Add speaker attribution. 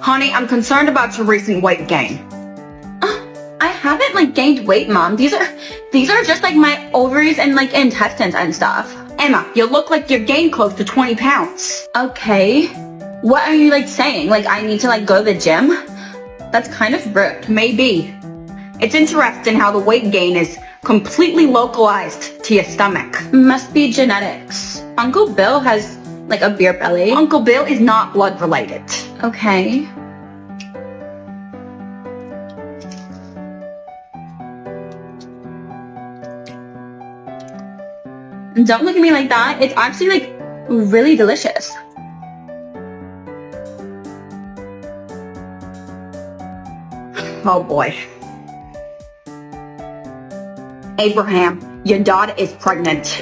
Speaker 1: Honey, I'm concerned about your recent weight gain.
Speaker 2: I haven't like gained weight, Mom. These are just like my ovaries and like intestines and stuff.
Speaker 1: Emma, you look like you've gained close to 20 pounds.
Speaker 2: Okay. What are you like saying? Like I need to like go to the gym? That's kind of rude.
Speaker 1: Maybe. It's interesting how the weight gain is completely localized to your stomach.
Speaker 2: Must be genetics. Uncle Bill has like a beer belly.
Speaker 1: Uncle Bill is not blood related.
Speaker 2: Okay. Don't look at me like that. It's actually like really delicious.
Speaker 1: Oh boy. Abraham, your daughter is pregnant.